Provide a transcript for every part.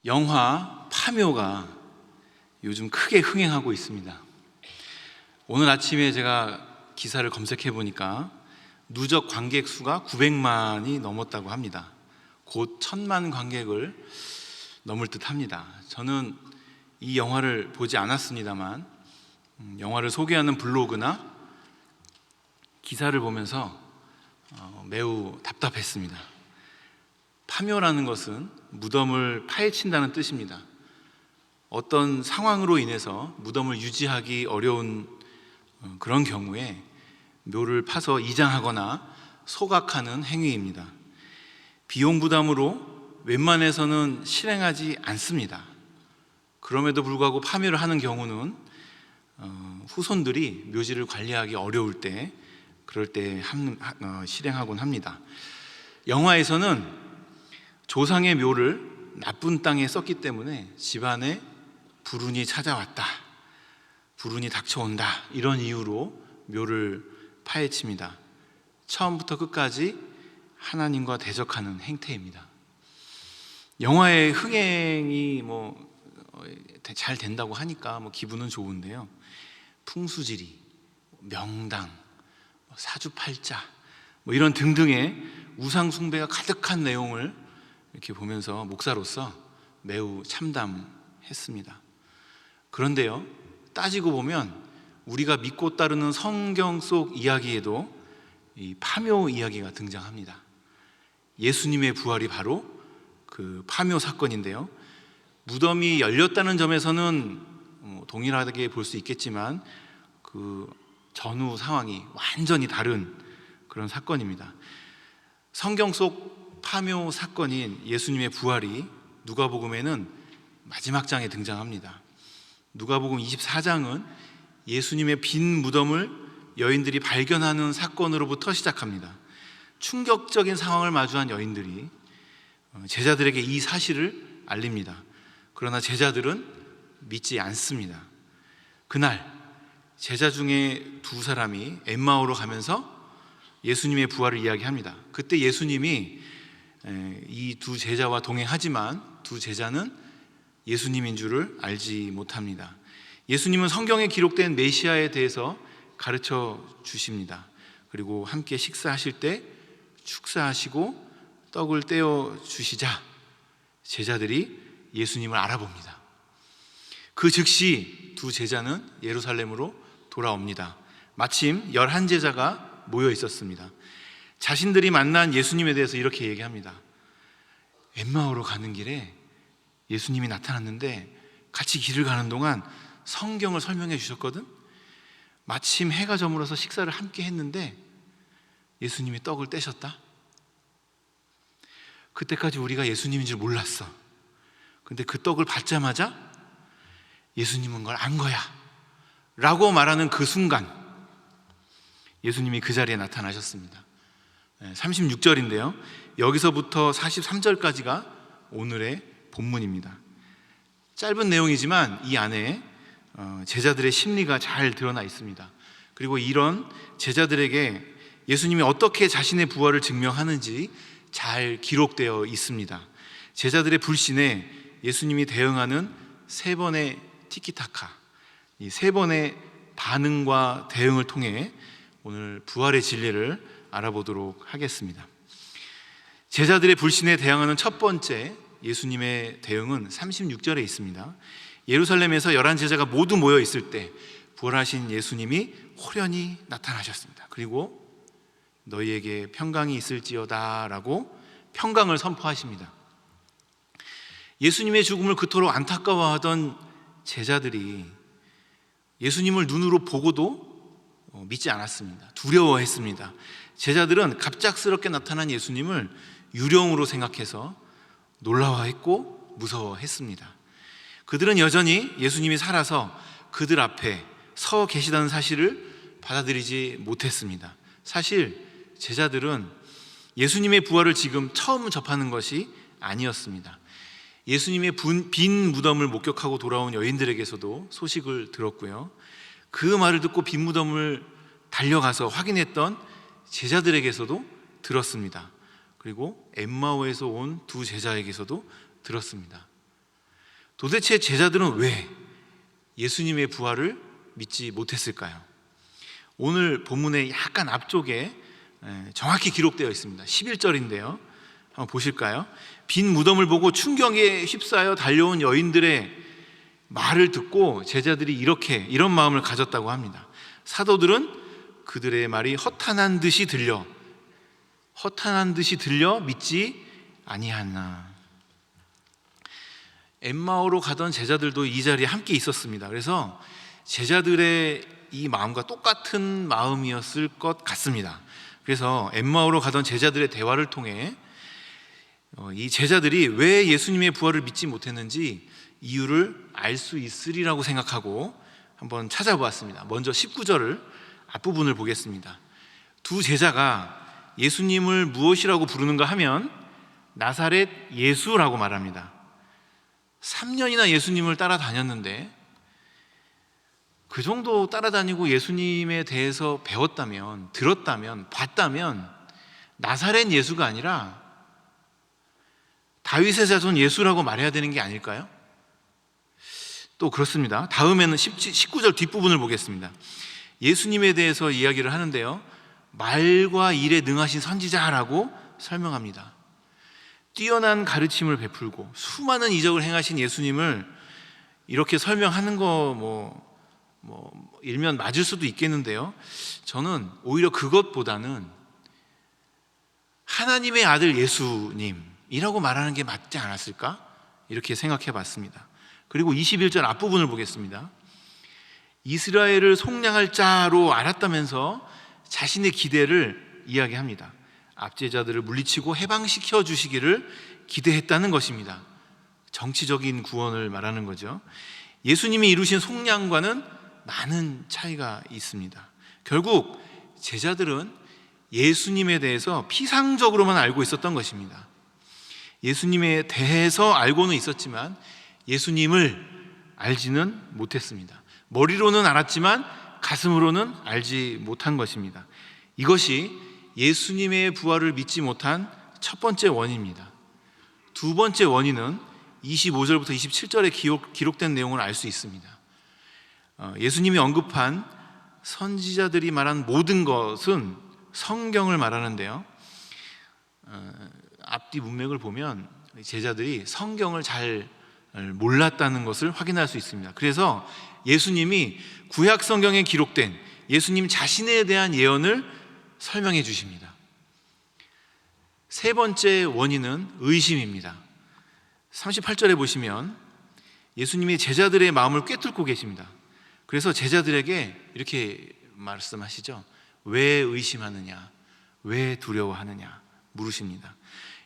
영화 파묘가 요즘 크게 흥행하고 있습니다. 오늘 아침에 제가 기사를 검색해 보니까 누적 관객 수가 900만이 넘었다고 합니다. 곧 1000만 관객을 넘을 듯 합니다. 저는 이 영화를 보지 않았습니다만 영화를 소개하는 블로그나 기사를 보면서 매우 답답했습니다. 파묘라는 것은 무덤을 파헤친다는 뜻입니다. 어떤 상황으로 인해서 무덤을 유지하기 어려운 그런 경우에 묘를 파서 이장하거나 소각하는 행위입니다. 비용 부담으로 웬만해서는 실행하지 않습니다. 그럼에도 불구하고 파묘를 하는 경우는 후손들이 묘지를 관리하기 어려울 때, 그럴 때 실행하곤 합니다. 영화에서는 조상의 묘를 나쁜 땅에 썼기 때문에 집안에 불운이 찾아왔다, 불운이 닥쳐온다, 이런 이유로 묘를 파헤칩니다. 처음부터 끝까지 하나님과 대적하는 행태입니다. 영화의 흥행이 잘 된다고 하니까 기분은 좋은데요, 풍수지리, 명당, 사주팔자 이런 등등의 우상 숭배가 가득한 내용을 이렇게 보면서 목사로서 매우 참담했습니다. 그런데요, 따지고 보면 우리가 믿고 따르는 성경 속 이야기에도 이 파묘 이야기가 등장합니다. 예수님의 부활이 바로 그 파묘 사건인데요, 무덤이 열렸다는 점에서는 동일하게 볼 수 있겠지만 그 전후 상황이 완전히 다른 그런 사건입니다. 성경 속 파묘 사건인 예수님의 부활이 누가복음에는 마지막 장에 등장합니다. 누가복음 24장은 예수님의 빈 무덤을 여인들이 발견하는 사건으로부터 시작합니다. 충격적인 상황을 마주한 여인들이 제자들에게 이 사실을 알립니다. 그러나 제자들은 믿지 않습니다. 그날 제자 중에 두 사람이 엠마오로 가면서 예수님의 부활을 이야기합니다. 그때 예수님이 이 두 제자와 동행하지만 두 제자는 예수님인 줄을 알지 못합니다. 예수님은 성경에 기록된 메시아에 대해서 가르쳐 주십니다. 그리고 함께 식사하실 때 축사하시고 떡을 떼어 주시자 제자들이 예수님을 알아봅니다. 그 즉시 두 제자는 예루살렘으로 돌아옵니다. 마침 11제자가 모여 있었습니다. 자신들이 만난 예수님에 대해서 이렇게 얘기합니다. 엠마오로 가는 길에 예수님이 나타났는데 같이 길을 가는 동안 성경을 설명해 주셨거든. 마침 해가 저물어서 식사를 함께 했는데 예수님이 떡을 떼셨다. 그때까지 우리가 예수님인 줄 몰랐어. 근데 그 떡을 받자마자 예수님은 걸 안 거야 라고 말하는 그 순간 예수님이 그 자리에 나타나셨습니다. 36절인데요, 여기서부터 43절까지가 오늘의 본문입니다. 짧은 내용이지만 이 안에 제자들의 심리가 잘 드러나 있습니다. 그리고 이런 제자들에게 예수님이 어떻게 자신의 부활을 증명하는지 잘 기록되어 있습니다. 제자들의 불신에 예수님이 대응하는 세 번의 티키타카, 이 세 번의 반응과 대응을 통해 오늘 부활의 진리를 알아보도록 하겠습니다. 제자들의 불신에 대항하는 첫 번째 예수님의 대응은 36절에 있습니다. 예루살렘에서 11제자가 모두 모여 있을 때 부활하신 예수님이 호련히 나타나셨습니다. 그리고 너희에게 평강이 있을지어다 라고 평강을 선포하십니다. 예수님의 죽음을 그토록 안타까워하던 제자들이 예수님을 눈으로 보고도 믿지 않았습니다. 두려워했습니다. 제자들은 갑작스럽게 나타난 예수님을 유령으로 생각해서 놀라워했고 무서워했습니다. 그들은 여전히 예수님이 살아서 그들 앞에 서 계시다는 사실을 받아들이지 못했습니다. 사실 제자들은 예수님의 부활을 지금 처음 접하는 것이 아니었습니다. 예수님의 빈 무덤을 목격하고 돌아온 여인들에게서도 소식을 들었고요, 그 말을 듣고 빈 무덤을 달려가서 확인했던 제자들에게서도 들었습니다. 그리고 엠마오에서 온 두 제자에게서도 들었습니다. 도대체 제자들은 왜 예수님의 부활을 믿지 못했을까요? 오늘 본문의 약간 앞쪽에 정확히 기록되어 있습니다. 11절인데요. 한번 보실까요? 빈 무덤을 보고 충격에 휩싸여 달려온 여인들의 말을 듣고 제자들이 이런 마음을 가졌다고 합니다. 사도들은 그들의 말이 허탄한 듯이 들려 믿지 아니하나. 엠마오로 가던 제자들도 이 자리에 함께 있었습니다. 그래서 제자들의 이 마음과 똑같은 마음이었을 것 같습니다. 그래서 엠마오로 가던 제자들의 대화를 통해 이 제자들이 왜 예수님의 부활을 믿지 못했는지 이유를 알 수 있으리라고 생각하고 한번 찾아보았습니다. 먼저 19절을 앞부분을 보겠습니다. 두 제자가 예수님을 무엇이라고 부르는가 하면 나사렛 예수라고 말합니다. 3년이나 예수님을 따라다녔는데 그 정도 따라다니고 예수님에 대해서 배웠다면, 들었다면, 봤다면 나사렛 예수가 아니라 다윗의 자손 예수라고 말해야 되는 게 아닐까요? 또 그렇습니다. 다음에는 19절 뒷부분을 보겠습니다. 예수님에 대해서 이야기를 하는데요, 말과 일에 능하신 선지자라고 설명합니다. 뛰어난 가르침을 베풀고 수많은 이적을 행하신 예수님을 이렇게 설명하는 거 일면 맞을 수도 있겠는데요, 저는 오히려 그것보다는 하나님의 아들 예수님이라고 말하는 게 맞지 않았을까? 이렇게 생각해 봤습니다. 그리고 21절 앞부분을 보겠습니다. 이스라엘을 속량할 자로 알았다면서 자신의 기대를 이야기합니다. 압제자들을 물리치고 해방시켜 주시기를 기대했다는 것입니다. 정치적인 구원을 말하는 거죠. 예수님이 이루신 속량과는 많은 차이가 있습니다. 결국 제자들은 예수님에 대해서 피상적으로만 알고 있었던 것입니다. 예수님에 대해서 알고는 있었지만 예수님을 알지는 못했습니다. 머리로는 알았지만 가슴으로는 알지 못한 것입니다. 이것이 예수님의 부활을 믿지 못한 첫 번째 원인입니다. 두 번째 원인은 25절부터 27절에 기록된 내용을 알 수 있습니다. 예수님이 언급한 선지자들이 말한 모든 것은 성경을 말하는데요, 앞뒤 문맥을 보면 제자들이 성경을 잘 몰랐다는 것을 확인할 수 있습니다. 그래서 예수님이 구약 성경에 기록된 예수님 자신에 대한 예언을 설명해 주십니다. 세 번째 원인은 의심입니다. 38절에 보시면 예수님이 제자들의 마음을 꿰뚫고 계십니다. 그래서 제자들에게 이렇게 말씀하시죠. 왜 의심하느냐? 왜 두려워하느냐? 물으십니다.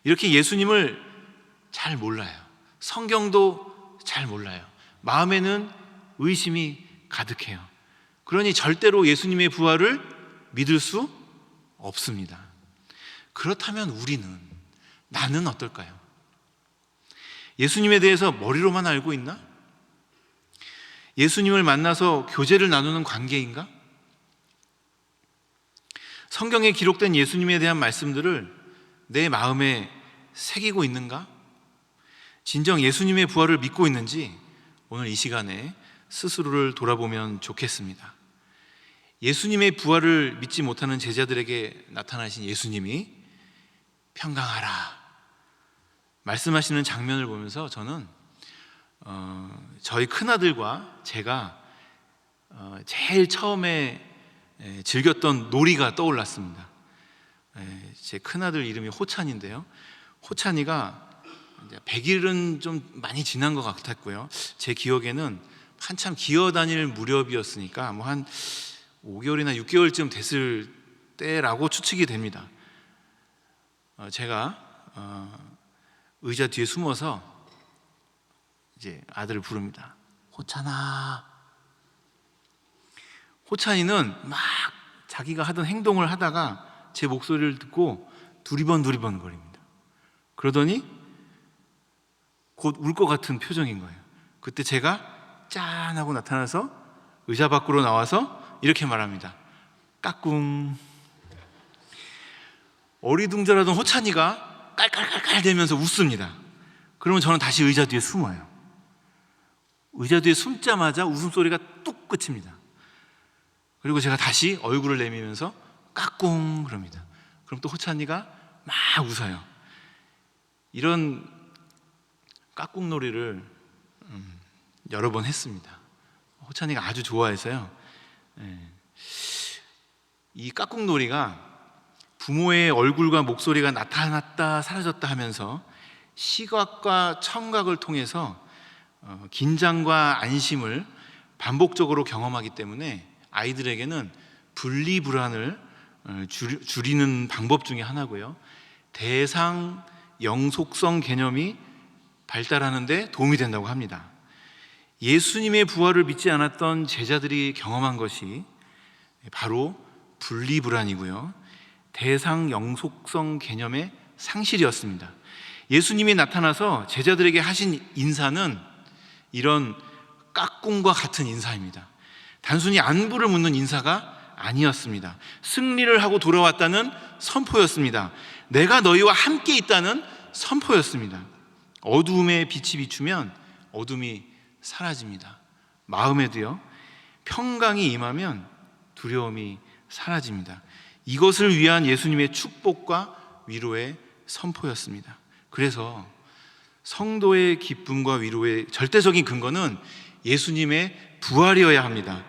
이렇게 예수님을 잘 몰라요. 성경도 잘 몰라요. 마음에는 의심이 가득해요. 그러니 절대로 예수님의 부활을 믿을 수 없습니다. 그렇다면 나는 어떨까요? 예수님에 대해서 머리로만 알고 있나? 예수님을 만나서 교제를 나누는 관계인가? 성경에 기록된 예수님에 대한 말씀들을 내 마음에 새기고 있는가? 진정 예수님의 부활을 믿고 있는지 오늘 이 시간에 스스로를 돌아보면 좋겠습니다. 예수님의 부활을 믿지 못하는 제자들에게 나타나신 예수님이 평강하라 말씀하시는 장면을 보면서 저는 저희 큰아들과 제가 제일 처음에 즐겼던 놀이가 떠올랐습니다. 제 큰아들 이름이 호찬인데요, 호찬이가 100일은 좀 많이 지난 것 같았고요, 제 기억에는 한참 기어다닐 무렵이었으니까 한 5개월이나 6개월쯤 됐을 때라고 추측이 됩니다. 제가 의자 뒤에 숨어서 이제 아들을 부릅니다. 호찬아. 호찬이는 막 자기가 하던 행동을 하다가 제 목소리를 듣고 두리번 거립니다. 그러더니 곧 울 것 같은 표정인 거예요. 그때 제가 짠 하고 나타나서 의자 밖으로 나와서 이렇게 말합니다. 까꿍. 어리둥절하던 호찬이가 깔깔깔깔 대면서 웃습니다. 그러면 저는 다시 의자 뒤에 숨어요. 의자 뒤에 숨자마자 웃음소리가 뚝 끝입니다. 그리고 제가 다시 얼굴을 내밀면서 까꿍 그럽니다. 그럼 또 호찬이가 막 웃어요. 이런 까꿍놀이를 여러 번 했습니다. 호찬이가 아주 좋아해서요. 이 까꿍놀이가 부모의 얼굴과 목소리가 나타났다 사라졌다 하면서 시각과 청각을 통해서 긴장과 안심을 반복적으로 경험하기 때문에 아이들에게는 분리불안을 줄이는 방법 중에 하나고요. 대상 영속성 개념이 발달하는 데 도움이 된다고 합니다. 예수님의 부활을 믿지 않았던 제자들이 경험한 것이 바로 분리불안이고요. 대상 영속성 개념의 상실이었습니다. 예수님이 나타나서 제자들에게 하신 인사는 이런 까꿍과 같은 인사입니다. 단순히 안부를 묻는 인사가 아니었습니다. 승리를 하고 돌아왔다는 선포였습니다. 내가 너희와 함께 있다는 선포였습니다. 어두움에 빛이 비추면 어둠이 사라집니다. 마음에도요, 평강이 임하면 두려움이 사라집니다. 이것을 위한 예수님의 축복과 위로의 선포였습니다. 그래서 성도의 기쁨과 위로의 절대적인 근거는 예수님의 부활이어야 합니다.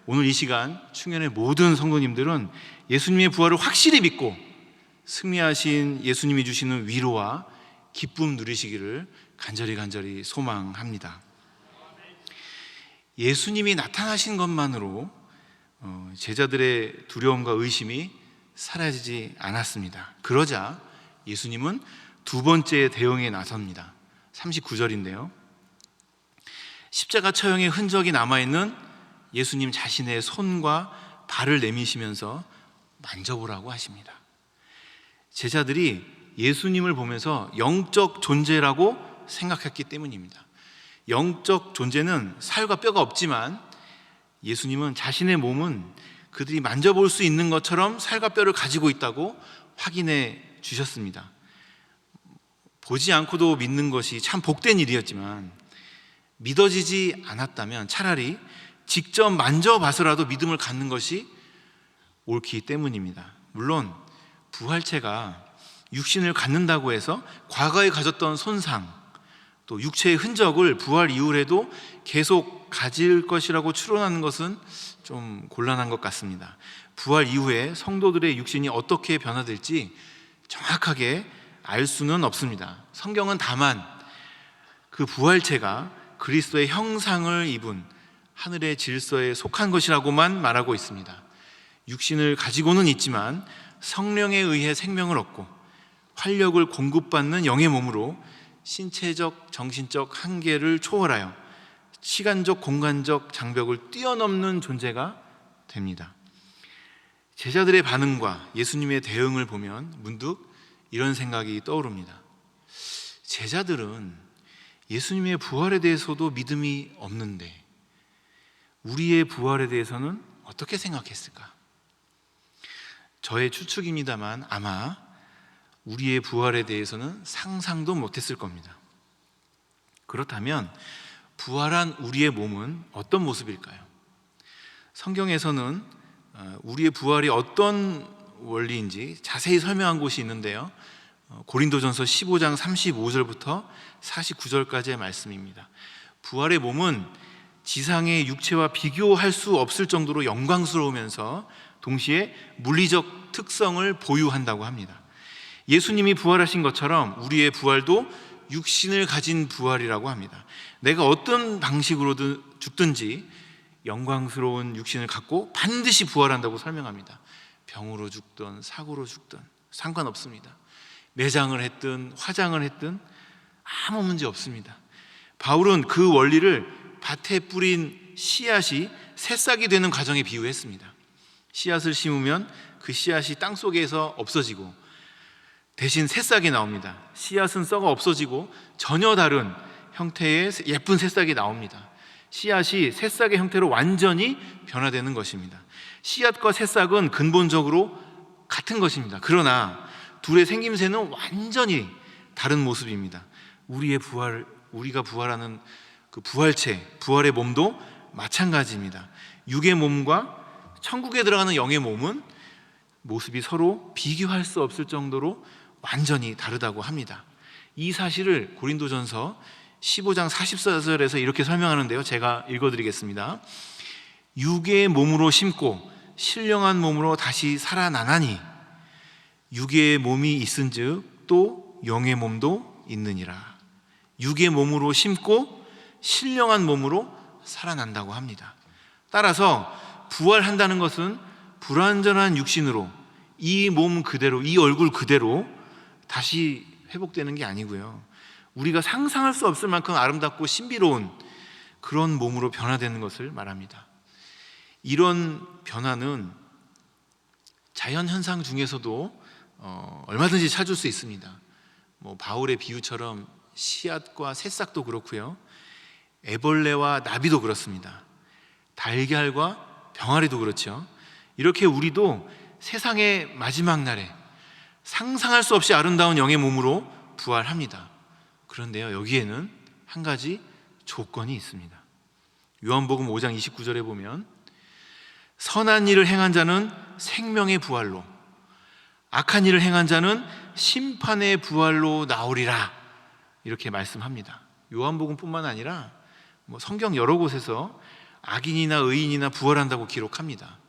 오늘 이 시간 충현의 모든 성도님들은 예수님의 부활을 확실히 믿고 승리하신 예수님이 주시는 위로와 기쁨 누리시기를 간절히 소망합니다. 예수님이 나타나신 것만으로 제자들의 두려움과 의심이 사라지지 않았습니다. 그러자 예수님은 두 번째 대응에 나섭니다. 39절인데요. 십자가 처형의 흔적이 남아있는 예수님 자신의 손과 발을 내미시면서 만져보라고 하십니다. 제자들이 예수님을 보면서 영적 존재라고 생각했기 때문입니다. 영적 존재는 살과 뼈가 없지만 예수님은 자신의 몸은 그들이 만져볼 수 있는 것처럼 살과 뼈를 가지고 있다고 확인해 주셨습니다. 보지 않고도 믿는 것이 참 복된 일이었지만 믿어지지 않았다면 차라리 직접 만져봐서라도 믿음을 갖는 것이 옳기 때문입니다. 물론 부활체가 육신을 갖는다고 해서 과거에 가졌던 손상, 또 육체의 흔적을 부활 이후에도 계속 가질 것이라고 추론하는 것은 좀 곤란한 것 같습니다. 부활 이후에 성도들의 육신이 어떻게 변화될지 정확하게 알 수는 없습니다. 성경은 다만 그 부활체가 그리스도의 형상을 입은 하늘의 질서에 속한 것이라고만 말하고 있습니다. 육신을 가지고는 있지만 성령에 의해 생명을 얻고 활력을 공급받는 영의 몸으로 신체적, 정신적 한계를 초월하여 시간적, 공간적 장벽을 뛰어넘는 존재가 됩니다. 제자들의 반응과 예수님의 대응을 보면 문득 이런 생각이 떠오릅니다. 제자들은 예수님의 부활에 대해서도 믿음이 없는데 우리의 부활에 대해서는 어떻게 생각했을까? 저의 추측입니다만 아마 우리의 부활에 대해서는 상상도 못했을 겁니다. 그렇다면 부활한 우리의 몸은 어떤 모습일까요? 성경에서는 우리의 부활이 어떤 원리인지 자세히 설명한 곳이 있는데요. 고린도전서 15장 35절부터 49절까지의 말씀입니다. 부활의 몸은 지상의 육체와 비교할 수 없을 정도로 영광스러우면서 동시에 물리적 특성을 보유한다고 합니다. 예수님이 부활하신 것처럼 우리의 부활도 육신을 가진 부활이라고 합니다. 내가 어떤 방식으로든 죽든지 영광스러운 육신을 갖고 반드시 부활한다고 설명합니다. 병으로 죽든 사고로 죽든 상관없습니다. 매장을 했든 화장을 했든 아무 문제 없습니다. 바울은 그 원리를 밭에 뿌린 씨앗이 새싹이 되는 과정에 비유했습니다. 씨앗을 심으면 그 씨앗이 땅속에서 없어지고 대신 새싹이 나옵니다. 씨앗은 썩어 없어지고 전혀 다른 형태의 예쁜 새싹이 나옵니다. 씨앗이 새싹의 형태로 완전히 변화되는 것입니다. 씨앗과 새싹은 근본적으로 같은 것입니다. 그러나 둘의 생김새는 완전히 다른 모습입니다. 우리가 부활하는 그 부활체, 부활의 몸도 마찬가지입니다. 육의 몸과 천국에 들어가는 영의 몸은 모습이 서로 비교할 수 없을 정도로 완전히 다르다고 합니다. 이 사실을 고린도전서 15장 44절에서 이렇게 설명하는데요, 제가 읽어드리겠습니다. 육의 몸으로 심고 신령한 몸으로 다시 살아나나니 육의 몸이 있은즉 또 영의 몸도 있느니라. 육의 몸으로 심고 신령한 몸으로 살아난다고 합니다. 따라서 부활한다는 것은 불완전한 육신으로 이 몸 그대로, 이 얼굴 그대로 다시 회복되는 게 아니고요, 우리가 상상할 수 없을 만큼 아름답고 신비로운 그런 몸으로 변화되는 것을 말합니다. 이런 변화는 자연현상 중에서도 얼마든지 찾을 수 있습니다. 바울의 비유처럼 씨앗과 새싹도 그렇고요, 애벌레와 나비도 그렇습니다. 달걀과 병아리도 그렇죠. 이렇게 우리도 세상의 마지막 날에 상상할 수 없이 아름다운 영의 몸으로 부활합니다. 그런데요, 여기에는 한 가지 조건이 있습니다. 요한복음 5장 29절에 보면 선한 일을 행한 자는 생명의 부활로, 악한 일을 행한 자는 심판의 부활로 나오리라, 이렇게 말씀합니다. 요한복음뿐만 아니라 성경 여러 곳에서 악인이나 의인이나 부활한다고 기록합니다.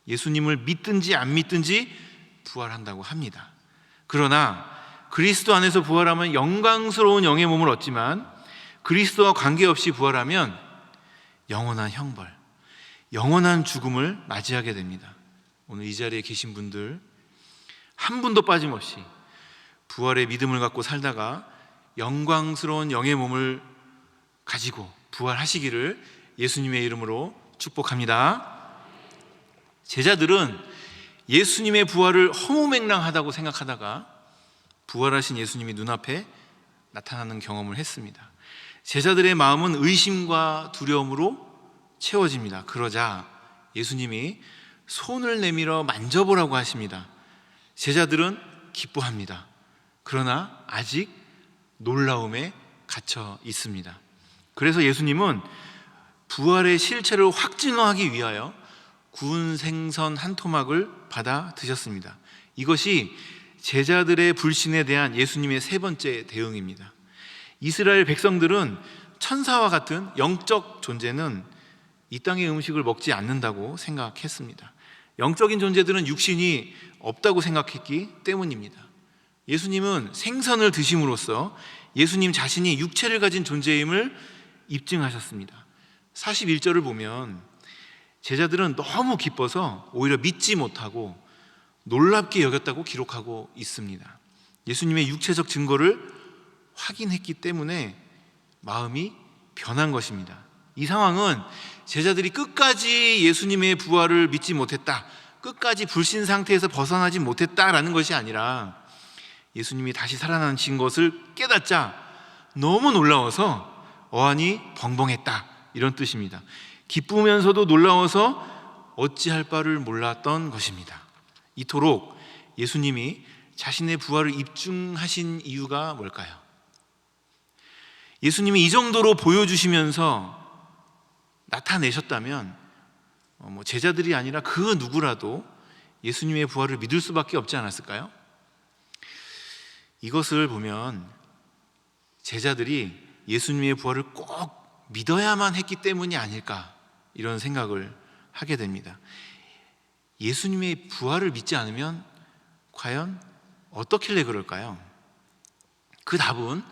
예수님을 믿든지 안 믿든지 부활한다고 합니다. 그러나 그리스도 안에서 부활하면 영광스러운 영의 몸을 얻지만 그리스도와 관계없이 부활하면 영원한 형벌, 영원한 죽음을 맞이하게 됩니다. 오늘 이 자리에 계신 분들 한 분도 빠짐없이 부활의 믿음을 갖고 살다가 영광스러운 영의 몸을 가지고 부활하시기를 예수님의 이름으로 축복합니다. 제자들은 예수님의 부활을 허무맹랑하다고 생각하다가 부활하신 예수님이 눈앞에 나타나는 경험을 했습니다. 제자들의 마음은 의심과 두려움으로 채워집니다. 그러자 예수님이 손을 내밀어 만져보라고 하십니다. 제자들은 기뻐합니다. 그러나 아직 놀라움에 갇혀 있습니다. 그래서 예수님은 부활의 실체를 확증하기 위하여 구운 생선 한 토막을 받아 드셨습니다. 이것이 제자들의 불신에 대한 예수님의 세 번째 대응입니다. 이스라엘 백성들은 천사와 같은 영적 존재는 이 땅의 음식을 먹지 않는다고 생각했습니다. 영적인 존재들은 육신이 없다고 생각했기 때문입니다. 예수님은 생선을 드심으로써 예수님 자신이 육체를 가진 존재임을 입증하셨습니다. 41절을 보면 제자들은 너무 기뻐서 오히려 믿지 못하고 놀랍게 여겼다고 기록하고 있습니다. 예수님의 육체적 증거를 확인했기 때문에 마음이 변한 것입니다. 이 상황은 제자들이 끝까지 예수님의 부활을 믿지 못했다, 끝까지 불신 상태에서 벗어나지 못했다라는 것이 아니라 예수님이 다시 살아나신 것을 깨닫자 너무 놀라워서 어안이 벙벙했다, 이런 뜻입니다. 기쁘면서도 놀라워서 어찌할 바를 몰랐던 것입니다. 이토록 예수님이 자신의 부활을 입증하신 이유가 뭘까요? 예수님이 이 정도로 보여주시면서 나타내셨다면 제자들이 아니라 그 누구라도 예수님의 부활을 믿을 수밖에 없지 않았을까요? 이것을 보면 제자들이 예수님의 부활을 꼭 믿어야만 했기 때문이 아닐까, 이런 생각을 하게 됩니다. 예수님의 부활을 믿지 않으면 과연 어떻길래 그럴까요? 그 답은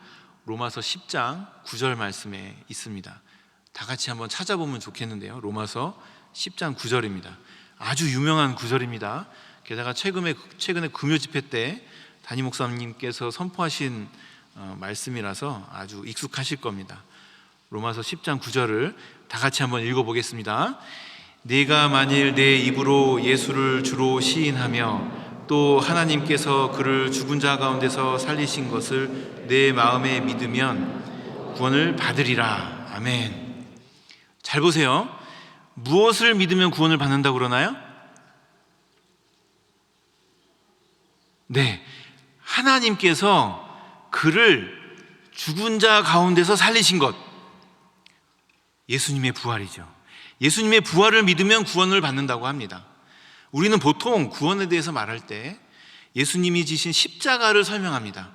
로마서 10장 9절 말씀에 있습니다. 다 같이 한번 찾아보면 좋겠는데요, 로마서 10장 9절입니다. 아주 유명한 구절입니다. 게다가 최근에 금요 집회 때 담임 목사님께서 선포하신 말씀이라서 아주 익숙하실 겁니다. 로마서 10장 9절을 다 같이 한번 읽어보겠습니다. 네가 만일 내 입으로 예수를 주로 시인하며 또 하나님께서 그를 죽은 자 가운데서 살리신 것을 내 마음에 믿으면 구원을 받으리라. 아멘. 잘 보세요. 무엇을 믿으면 구원을 받는다고 그러나요? 네, 하나님께서 그를 죽은 자 가운데서 살리신 것, 예수님의 부활이죠. 예수님의 부활을 믿으면 구원을 받는다고 합니다. 우리는 보통 구원에 대해서 말할 때 예수님이 지신 십자가를 설명합니다.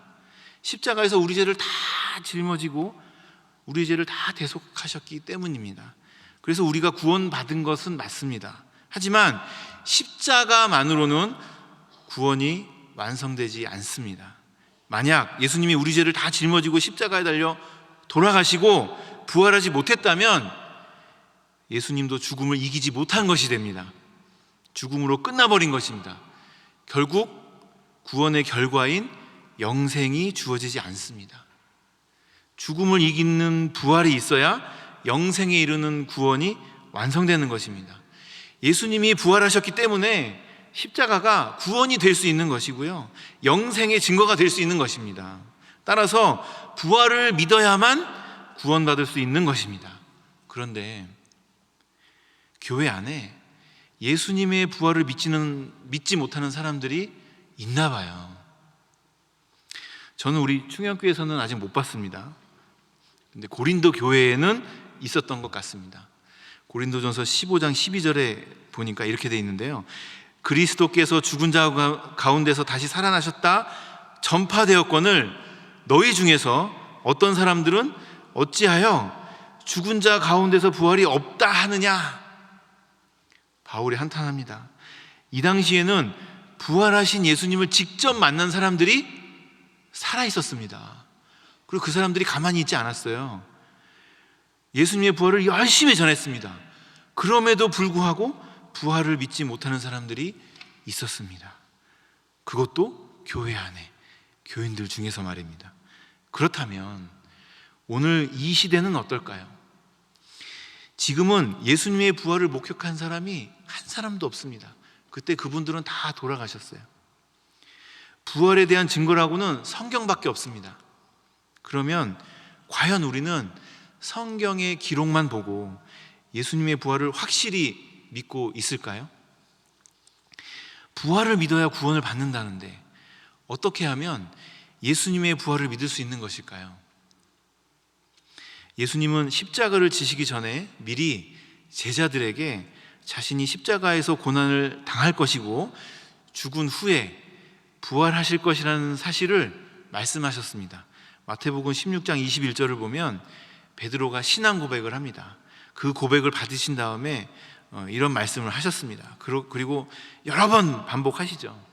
십자가에서 우리 죄를 다 짊어지고 우리 죄를 다 대속하셨기 때문입니다. 그래서 우리가 구원받은 것은 맞습니다. 하지만 십자가만으로는 구원이 완성되지 않습니다. 만약 예수님이 우리 죄를 다 짊어지고 십자가에 달려 돌아가시고 부활하지 못했다면 예수님도 죽음을 이기지 못한 것이 됩니다. 죽음으로 끝나버린 것입니다. 결국 구원의 결과인 영생이 주어지지 않습니다. 죽음을 이기는 부활이 있어야 영생에 이르는 구원이 완성되는 것입니다. 예수님이 부활하셨기 때문에 십자가가 구원이 될 수 있는 것이고요, 영생의 증거가 될 수 있는 것입니다. 따라서 부활을 믿어야만 구원받을 수 있는 것입니다. 그런데 교회 안에 예수님의 부활을 믿지 못하는 사람들이 있나 봐요. 저는 우리 충영교회에서는 아직 못 봤습니다. 근데 고린도 교회에는 있었던 것 같습니다. 고린도전서 15장 12절에 보니까 이렇게 돼 있는데요, 그리스도께서 죽은 자 가운데서 다시 살아나셨다 전파되었거늘 너희 중에서 어떤 사람들은 어찌하여 죽은 자 가운데서 부활이 없다 하느냐. 바울이 한탄합니다. 이 당시에는 부활하신 예수님을 직접 만난 사람들이 살아 있었습니다. 그리고 그 사람들이 가만히 있지 않았어요. 예수님의 부활을 열심히 전했습니다. 그럼에도 불구하고 부활을 믿지 못하는 사람들이 있었습니다. 그것도 교회 안에, 교인들 중에서 말입니다. 그렇다면 오늘 이 시대는 어떨까요? 지금은 예수님의 부활을 목격한 사람이 한 사람도 없습니다. 그때 그분들은 다 돌아가셨어요. 부활에 대한 증거라고는 성경밖에 없습니다. 그러면 과연 우리는 성경의 기록만 보고 예수님의 부활을 확실히 믿고 있을까요? 부활을 믿어야 구원을 받는다는데 어떻게 하면 예수님의 부활을 믿을 수 있는 것일까요? 예수님은 십자가를 지시기 전에 미리 제자들에게 자신이 십자가에서 고난을 당할 것이고 죽은 후에 부활하실 것이라는 사실을 말씀하셨습니다. 마태복음 16장 21절을 보면 베드로가 신앙 고백을 합니다. 그 고백을 받으신 다음에 이런 말씀을 하셨습니다. 그리고 여러 번 반복하시죠.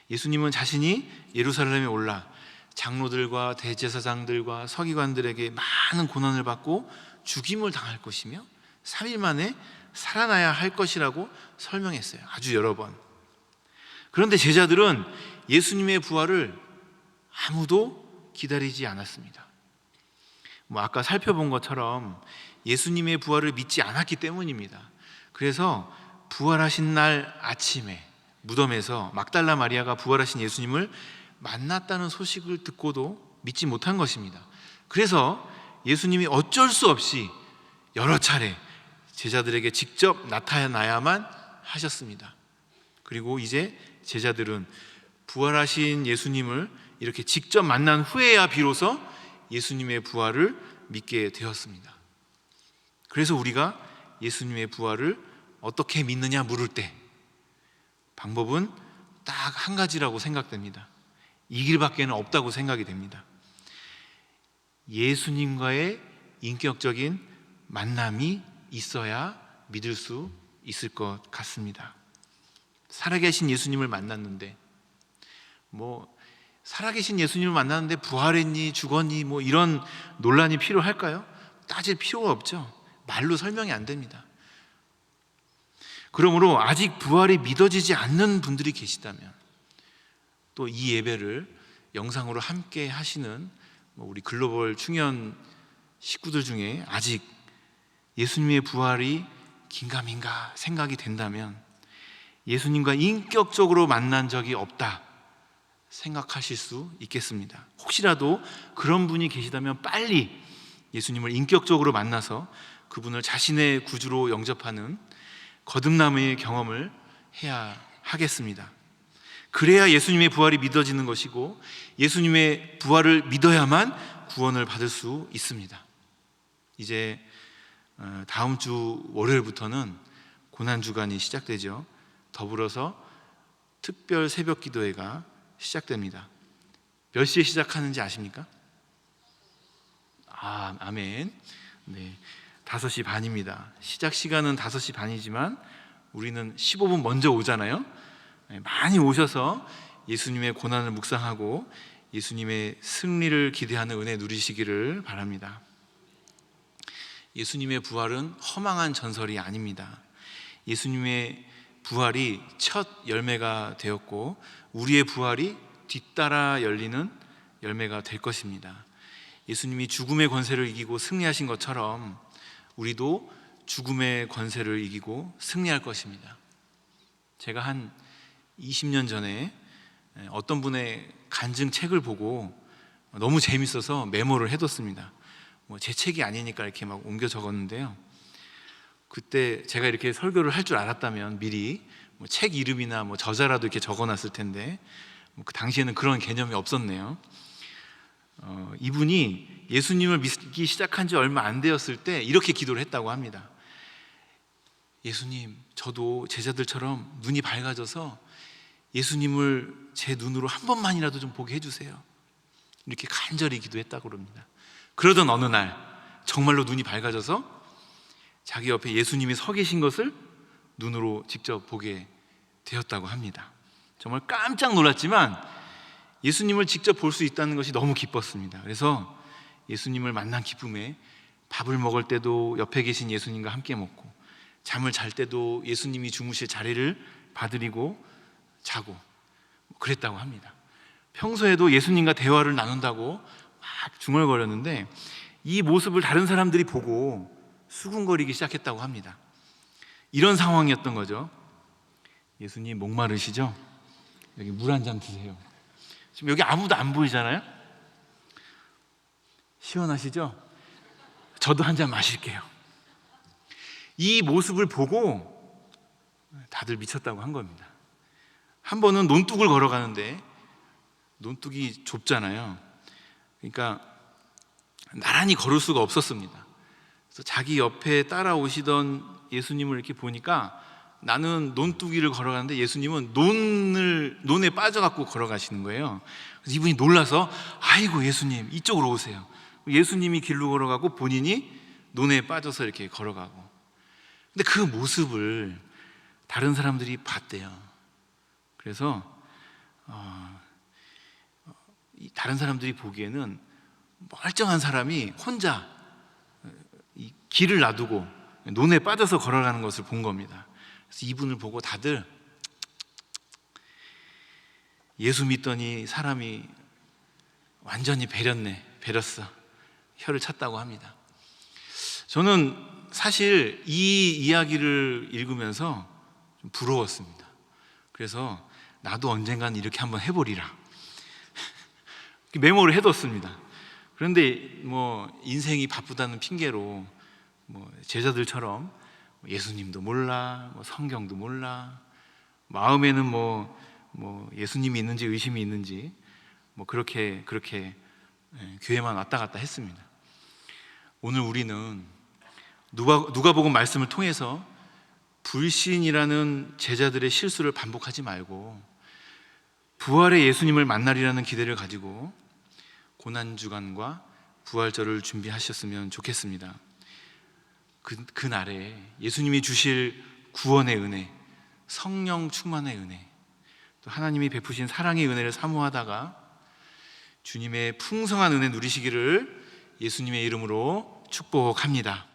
예수님은 자신이 예루살렘에 올라 장로들과 대제사장들과 서기관들에게 많은 고난을 받고 죽임을 당할 것이며 3일 만에 살아나야 할 것이라고 설명했어요. 아주 여러 번. 그런데 제자들은 예수님의 부활을 아무도 기다리지 않았습니다. 아까 살펴본 것처럼 예수님의 부활을 믿지 않았기 때문입니다. 그래서 부활하신 날 아침에 무덤에서 막달라 마리아가 부활하신 예수님을 만났다는 소식을 듣고도 믿지 못한 것입니다. 그래서 예수님이 어쩔 수 없이 여러 차례 제자들에게 직접 나타나야만 하셨습니다. 그리고 이제 제자들은 부활하신 예수님을 이렇게 직접 만난 후에야 비로소 예수님의 부활을 믿게 되었습니다. 그래서 우리가 예수님의 부활을 어떻게 믿느냐 물을 때 방법은 딱 한 가지라고 생각됩니다. 이 길밖에는 없다고 생각이 됩니다. 예수님과의 인격적인 만남이 있어야 믿을 수 있을 것 같습니다. 살아계신 예수님을 만났는데 살아계신 예수님을 만났는데 부활했니 죽었니 이런 논란이 필요할까요? 따질 필요가 없죠. 말로 설명이 안 됩니다. 그러므로 아직 부활이 믿어지지 않는 분들이 계시다면 또 이 예배를 영상으로 함께 하시는 우리 글로벌 충연 식구들 중에 아직 예수님의 부활이 긴가민가 생각이 된다면 예수님과 인격적으로 만난 적이 없다 생각하실 수 있겠습니다. 혹시라도 그런 분이 계시다면 빨리 예수님을 인격적으로 만나서 그분을 자신의 구주로 영접하는 거듭남의 경험을 해야 하겠습니다. 그래야 예수님의 부활이 믿어지는 것이고 예수님의 부활을 믿어야만 구원을 받을 수 있습니다. 이제 다음 주 월요일부터는 고난 주간이 시작되죠. 더불어서 특별 새벽 기도회가 시작됩니다. 몇 시에 시작하는지 아십니까? 아멘. 네, 5시 반입니다. 시작 시간은 5시 반이지만 우리는 15분 먼저 오잖아요. 많이 오셔서 예수님의 고난을 묵상하고 예수님의 승리를 기대하는 은혜 누리시기를 바랍니다. 예수님의 부활은 허망한 전설이 아닙니다. 예수님의 부활이 첫 열매가 되었고 우리의 부활이 뒤따라 열리는 열매가 될 것입니다. 예수님이 죽음의 권세를 이기고 승리하신 것처럼 우리도 죽음의 권세를 이기고 승리할 것입니다. 제가 한 20년 전에 어떤 분의 간증 책을 보고 너무 재밌어서 메모를 해뒀습니다. 제 책이 아니니까 이렇게 막 옮겨 적었는데요. 그때 제가 이렇게 설교를 할 줄 알았다면 미리 책 이름이나 저자라도 이렇게 적어놨을 텐데 그 당시에는 그런 개념이 없었네요. 이분이 예수님을 믿기 시작한 지 얼마 안 되었을 때 이렇게 기도를 했다고 합니다. 예수님, 저도 제자들처럼 눈이 밝아져서 예수님을 제 눈으로 한 번만이라도 좀 보게 해주세요. 이렇게 간절히 기도했다고 그럽니다. 그러던 어느 날 정말로 눈이 밝아져서 자기 옆에 예수님이 서 계신 것을 눈으로 직접 보게 되었다고 합니다. 정말 깜짝 놀랐지만 예수님을 직접 볼 수 있다는 것이 너무 기뻤습니다. 그래서 예수님을 만난 기쁨에 밥을 먹을 때도 옆에 계신 예수님과 함께 먹고 잠을 잘 때도 예수님이 주무실 자리를 봐드리고 자고 그랬다고 합니다. 평소에도 예수님과 대화를 나눈다고 막 중얼거렸는데 이 모습을 다른 사람들이 보고 수군거리기 시작했다고 합니다. 이런 상황이었던 거죠. 예수님 목마르시죠? 여기 물 한 잔 드세요. 지금 여기 아무도 안 보이잖아요? 시원하시죠? 저도 한 잔 마실게요. 이 모습을 보고 다들 미쳤다고 한 겁니다. 한 번은 논둑을 걸어가는데 논둑이 좁잖아요. 그러니까 나란히 걸을 수가 없었습니다. 그래서 자기 옆에 따라오시던 예수님을 이렇게 보니까 나는 논두기를 걸어가는데 예수님은 논에 빠져갖고 걸어가시는 거예요. 그래서 이분이 놀라서 아이고 예수님 이쪽으로 오세요. 예수님이 길로 걸어가고 본인이 논에 빠져서 이렇게 걸어가고. 근데 그 모습을 다른 사람들이 봤대요. 그래서 다른 사람들이 보기에는 멀쩡한 사람이 혼자 이 길을 놔두고 논에 빠져서 걸어가는 것을 본 겁니다. 그래서 이분을 보고 다들 예수 믿더니 사람이 완전히 배렸어 혀를 찼다고 합니다. 저는 사실 이 이야기를 읽으면서 좀 부러웠습니다. 그래서 나도 언젠간 이렇게 한번 해보리라 메모를 해뒀습니다. 그런데 인생이 바쁘다는 핑계로 제자들처럼 예수님도 몰라, 성경도 몰라, 마음에는 예수님이 있는지 의심이 있는지 그렇게 교회만 왔다 갔다 했습니다. 오늘 우리는 누가복음 말씀을 통해서 불신이라는 제자들의 실수를 반복하지 말고 부활의 예수님을 만나리라는 기대를 가지고 고난주간과 부활절을 준비하셨으면 좋겠습니다. 그 날에 예수님이 주실 구원의 은혜, 성령 충만의 은혜, 또 하나님이 베푸신 사랑의 은혜를 사모하다가 주님의 풍성한 은혜 누리시기를 예수님의 이름으로 축복합니다.